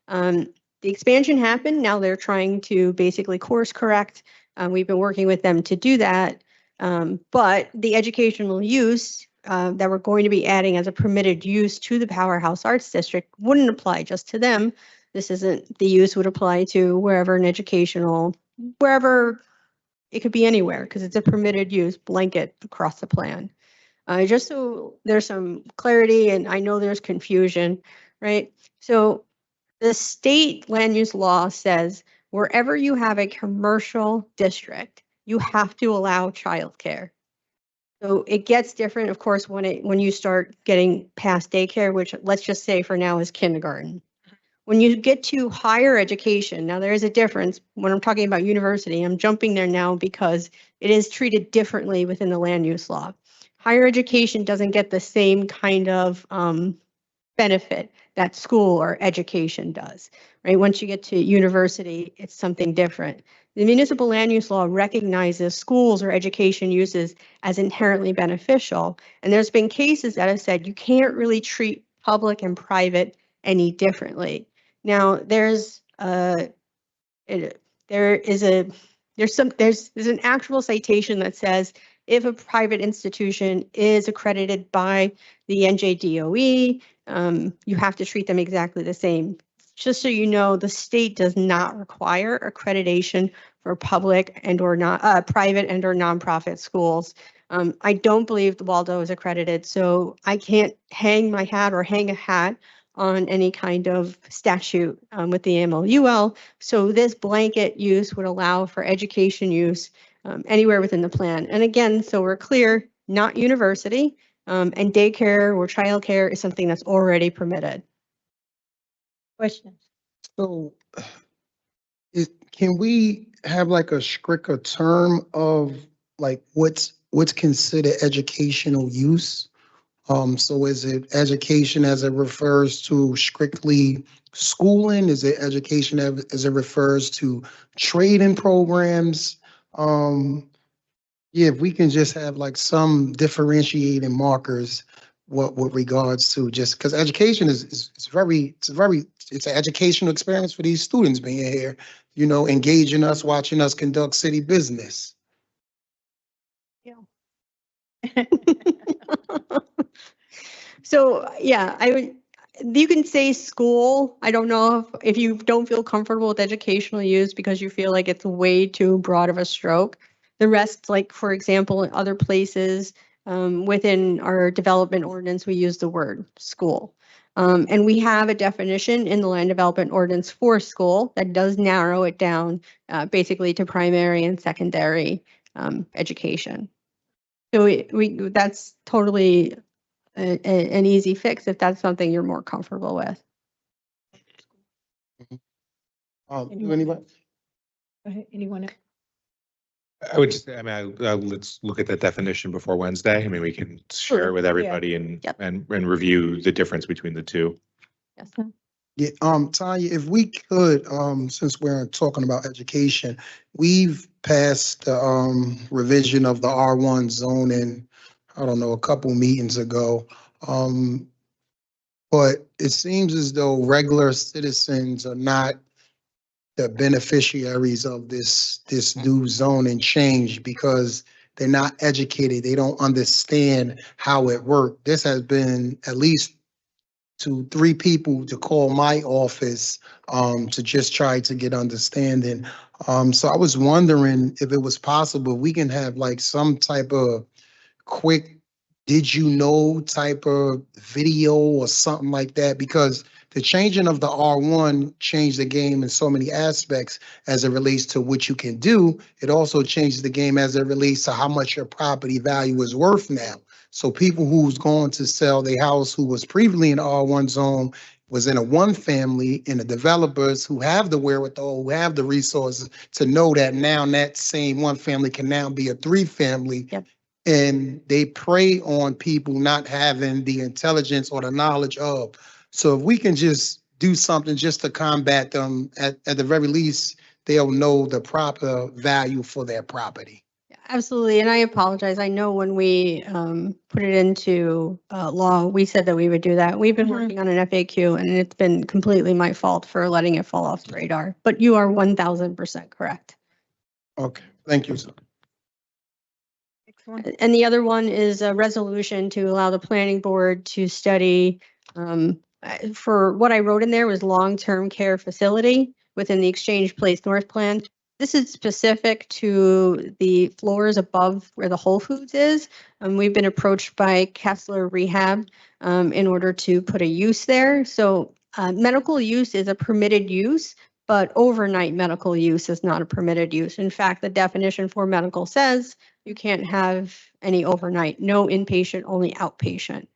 The expansion happened. Now they're trying to basically course correct We've been working with them to do that. But the educational use that we're going to be adding as a permitted use to the Powerhouse Arts District wouldn't apply just to them. This isn't, the use would apply to wherever wherever, it could be anywhere because it's a permitted use blanket across the plan. Just so there's some clarity, and I know there's confusion, right? So the state land use law says wherever you have a commercial district, you have to allow childcare. So it gets different, of course, when you start getting past daycare, which let's just say for now is kindergarten. When you get to higher education, now there is a difference. When I'm talking about university, I'm jumping there now because it is treated differently within the land use law. Higher education doesn't get the same kind of benefit that school or education does, right? Once you get to university, it's something different. The municipal land use law recognizes schools or education uses as inherently beneficial. And there's been cases that have said you can't really treat public and private any differently. Now, there's an actual citation that says if a private institution is accredited by the NJDOE, you have to treat them exactly the same. Just so you know, the state does not require accreditation for public and or not private and or nonprofit schools. I don't believe the Waldo is accredited, so I can't hang my hat or hang a hat on any kind of statute with the MLUL. So this blanket use would allow for education use anywhere within the plan. And again, so we're clear, not university, and daycare or childcare is something that's already permitted. Questions? So can we have like a stricter term of like what's considered educational use? So is it education as it refers to strictly schooling? Is it education as it refers to trading programs? Yeah, if we can just have like some differentiating markers with regards to just because education is it's an educational experience for these students being here, engaging us, watching us conduct city business. Yeah. So yeah, you can say school. I don't know if you don't feel comfortable with educational use because you feel like it's way too broad of a stroke. The rest, like for example, in other places within our development ordinance, we use the word school. And we have a definition in the land development ordinance for school that does narrow it down basically to primary and secondary education. So that's totally an easy fix if that's something you're more comfortable with. Anybody? Go ahead, anyone else? I would just, let's look at that definition before Wednesday. I mean, we can share with everybody and review the difference between the two. Yes. Yeah, Tanya, if we could, since we're talking about education, we've passed the revision of the R1 zoning, I don't know, a couple meetings ago. But it seems as though regular citizens are not the beneficiaries of this new zoning change because they're not educated. They don't understand how it worked. This has been at least 2-3 people to call my office to just try to get understanding. So I was wondering if it was possible we can have like some type of quick did you know type of video or something like that, because the changing of the R1 changed the game in so many aspects as it relates to what you can do. It also changes the game as it relates to how much your property value is worth now. So people who's going to sell their house who was previously in the R1 zone was in a 1 family, and the developers who have the wherewithal, who have the resources to know that now that same 1 family can now be a 3 family. Yep. And they prey on people not having the intelligence or the knowledge of. So if we can just do something just to combat them, at the very least, they'll know the proper value for their property. Absolutely, and I apologize. I know when we put it into law, we said that we would do that. We've been working on an FAQ, and it's been completely my fault for letting it fall off the radar. But you are 1000% correct. Okay, thank you, sir. Next one. And the other one is a resolution to allow the planning board to study, for what I wrote in there was long-term care facility within the Exchange Place North Plan. This is specific to the floors above where the Whole Foods is. We've been approached by Kessler Rehab in order to put a use there. So medical use is a permitted use, but overnight medical use is not a permitted use. In fact, the definition for medical says you can't have any overnight, no inpatient, only outpatient.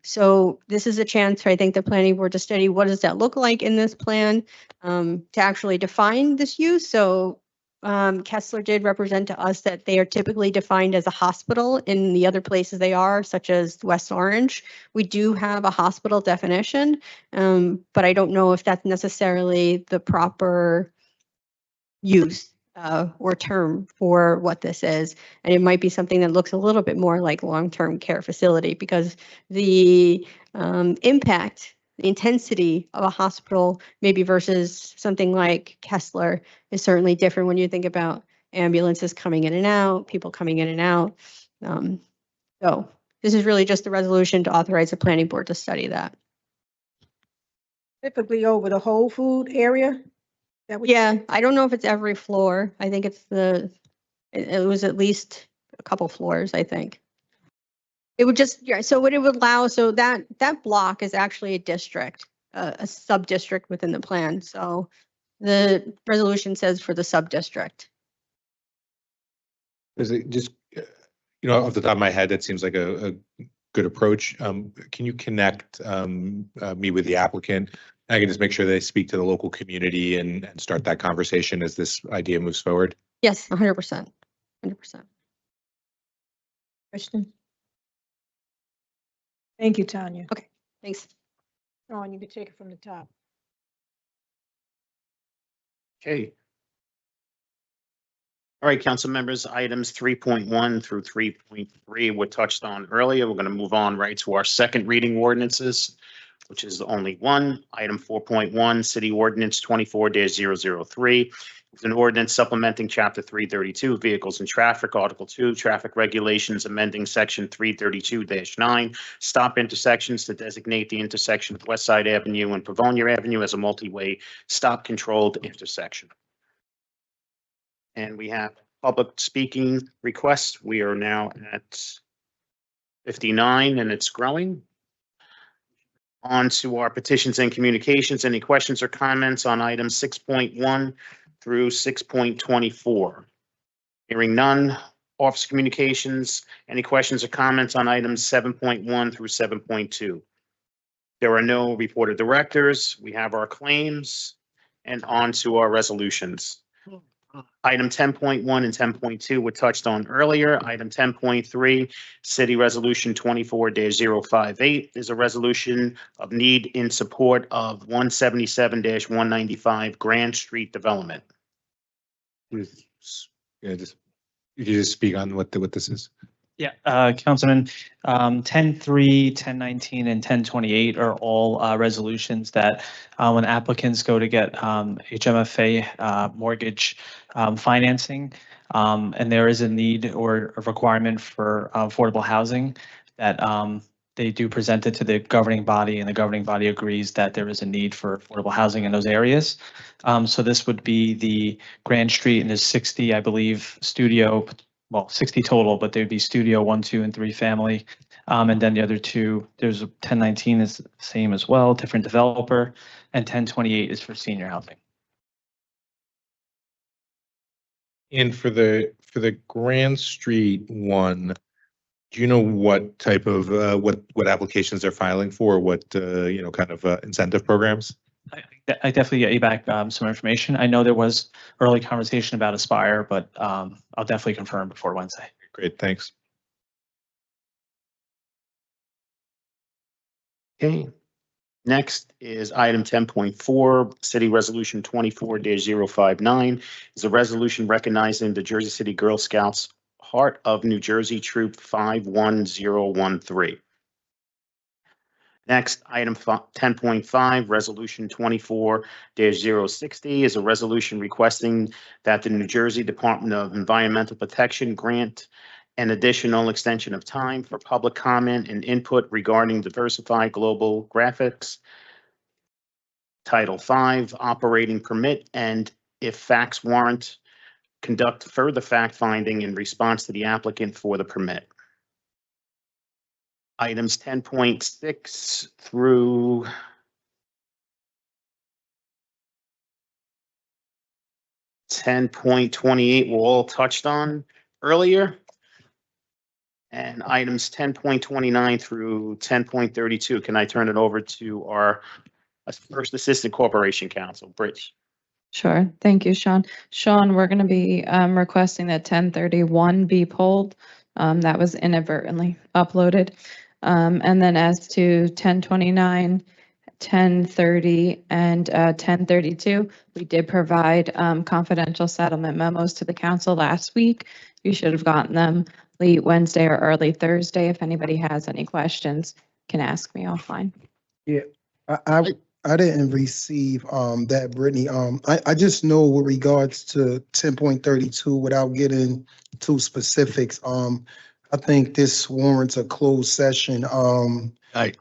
So this is a chance for, I think, the planning board to study what does that look like in this plan to actually define this use. So Kessler did represent to us that they are typically defined as a hospital in the other places they are, such as West Orange. We do have a hospital definition, but I don't know if that's necessarily the proper use or term for what this is. And it might be something that looks a little bit more like long-term care facility because the impact, the intensity of a hospital maybe versus something like Kessler is certainly different when you think about ambulances coming in and out, people coming in and out. So this is really just the resolution to authorize the planning board to study that. Typically over the Whole Food area? Yeah, I don't know if it's every floor. I think it's it was at least a couple floors, I think. It would just, yeah, so what it would allow, so that block is actually a district, a sub-district within the plan. So the resolution says for the sub-district. Is it just, off the top of my head, that seems like a good approach. Can you connect me with the applicant? I can just make sure they speak to the local community and start that conversation as this idea moves forward. Yes, 100%, 100%. Question? Thank you, Tanya. Okay, thanks. Ron, you can take it from the top. Okay. All right, council members, items 3.1 through 3.3 were touched on earlier. We're going to move on right to our second reading ordinances, which is only one. Item 4.1, City Ordinance 24-003. It's an ordinance supplementing Chapter 332, Vehicles and Traffic, Article 2, Traffic Regulations, amending Section 332-9, stop intersections to designate the intersection of West Side Avenue and Pavonia Avenue as a multi-way stop-controlled intersection. And we have public speaking requests. We are now at 59 and it's growing. On to our petitions and communications. Any questions or comments on items 6.1 through 6.24? Hearing none. Office communications. Any questions or comments on items 7.1 through 7.2? There are no reported directors. We have our claims and on to our resolutions. Item 10.1 and 10.2 were touched on earlier. Item 10.3, City Resolution 24-058 is a resolution of need in support of 177-195 Grand Street Development. Yeah, you just speak on what this is. Yeah, Councilman, 10.3, 10.19, and 10.28 are all resolutions that when applicants go to get HMFA mortgage financing, and there is a need or a requirement for affordable housing, that they do present it to the governing body, and the governing body agrees that there is a need for affordable housing in those areas. So this would be the Grand Street, and there's 60, I believe, 60 total, but there'd be studio 1, 2, and 3 family. And then the other two, there's 1019 is the same as well, different developer, and 1028 is for senior housing. And for the Grand Street one, do you know what type of what applications they're filing for? What kind of incentive programs? I definitely get you back some information. I know there was early conversation about Aspire, but I'll definitely confirm before Wednesday. Great, thanks. Okay. Next is item 10.4, City Resolution 24-059 is a resolution recognizing the Jersey City Girl Scouts Heart of New Jersey Troop 51013. Next, item 10.5, Resolution 24-060 is a resolution requesting that the New Jersey Department of Environmental Protection grant an additional extension of time for public comment and input regarding diversified global graphics, Title V, operating permit, and if facts warrant, conduct further fact-finding in response to the applicant for the permit. Items 10.6 through 10.28 were all touched on earlier. And items 10.29 through 10.32, can I turn it over to our First Assistant Corporation Counsel, Britt? Sure. Thank you, Sean. Sean, we're going to be requesting that 1031 be pulled. That was inadvertently uploaded. And then as to 1029, 1030, and 1032, we did provide confidential settlement memos to the council last week. You should have gotten them late Wednesday or early Thursday. If anybody has any questions, can ask me offline. Yeah, I didn't receive that, Brittany. I just know with regards to 10.32, without getting too specifics, I think this warrants a closed session. Right.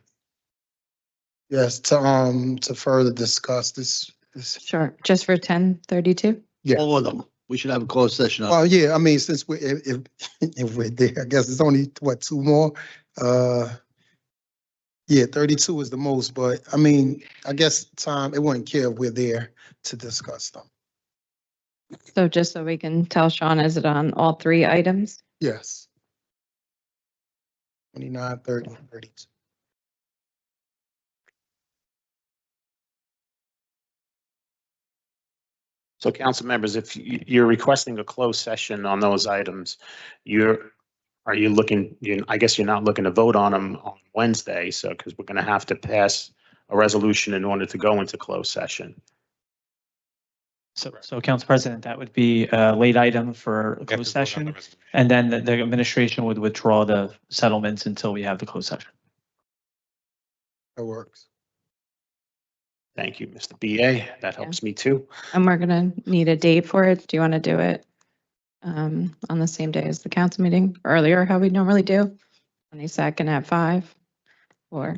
Yes, to further discuss this. Sure. Just for 1032? Yeah. All of them. We should have a closed session. on Well, yeah, I mean, since if we're there, I guess it's only, what, two more? Yeah, 32 is the most, but I mean, I guess it wouldn't care if we're there to discuss them. So just so we can tell Sean, is it on all three items? Yes. 29, 30, 32. So council members, if you're requesting a closed session on those items, are you looking, I guess you're not looking to vote on them on Wednesday, so, because we're going to have to pass a resolution in order to go into closed session. So Council President, that would be a late item for a closed session. And then the administration would withdraw the settlements until we have the closed session. That works. Thank you, Mr. BA. That helps me too. And we're going to need a date for it. Do you want to do it on the same day as the council meeting, earlier, how we normally do? 22nd at 5? Or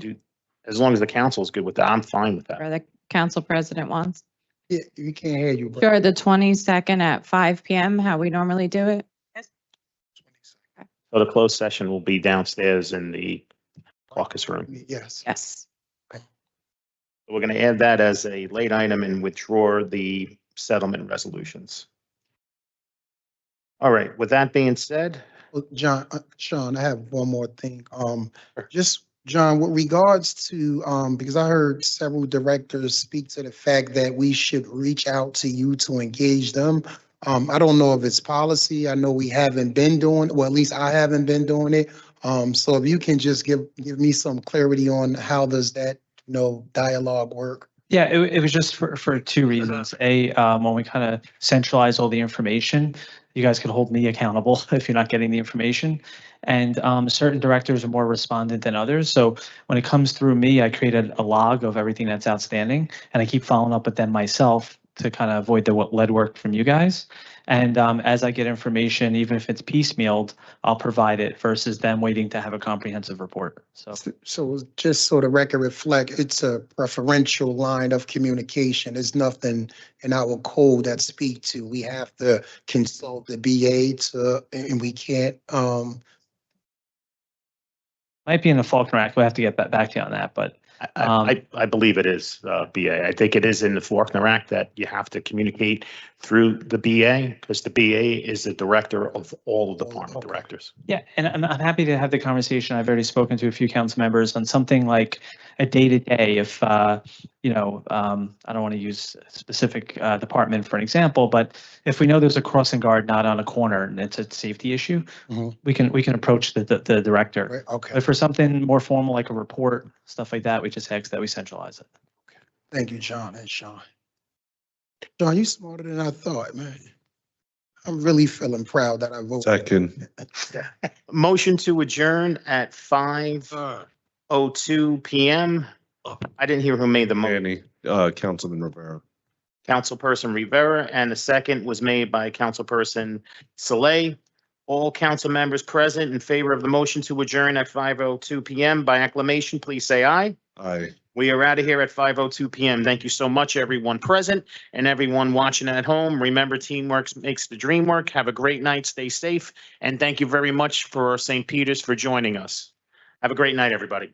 As long as the council is good with that, I'm fine with that. or the council president wants? Yeah, we can't hear you, bro. Sure, the 22nd at 5 PM, how we normally do it? So the closed session will be downstairs in the caucus room. Yes. Yes. We're going to add that as a late item and withdraw the settlement resolutions. All right, with that being said. Well, Sean, I have one more thing. Just John, with regards to, because I heard several directors speak to the fact that we should reach out to you to engage them. I don't know if it's policy. I know we haven't been doing, well, at least I haven't been doing it. So if you can just give me some clarity on how does that, dialogue work? Yeah, it was just for two reasons. When we kind of centralize all the information, you guys can hold me accountable if you're not getting the information. And certain directors are more respondent than others. So when it comes through me, I created a log of everything that's outstanding, and I keep following up with them myself to kind of avoid the lead work from you guys. And as I get information, even if it's piecemealed, I'll provide it versus them waiting to have a comprehensive report. So just so the record reflect, it's a preferential line of communication. There's nothing in our code that speak to. We have to consult the BA and we can't. Might be in the Faulkner Act. We'll have to get back to you on that, but. I believe it is BA. I think it is in the Faulkner Act that you have to communicate through the BA because the BA is the director of all the department directors. Yeah, and I'm happy to have the conversation. I've already spoken to a few council members on something like a day-to-day. If I don't want to use a specific department for an example, but if we know there's a crossing guard not on a corner and it's a safety issue, we can approach the director. Right, okay. But for something more formal like a report, stuff like that, we just ask that we centralize it. Thank you, John and Sean. John, you smarter than I thought, man. I'm really feeling proud that I voted. Second. Motion to adjourn at 5. 5:02 PM. I didn't hear who made the motion. Manny, Councilman Rivera. Councilperson Rivera, and the second was made by Councilperson Saleh. All council members present in favor of the motion to adjourn at 5:02 PM by acclamation, please say aye. Aye. We are out of here at 5:02 PM. Thank you so much, everyone present and everyone watching at home. Remember, teamwork makes the dream work. Have a great night. Stay safe. And thank you very much for St. Peter's for joining us. Have a great night, everybody.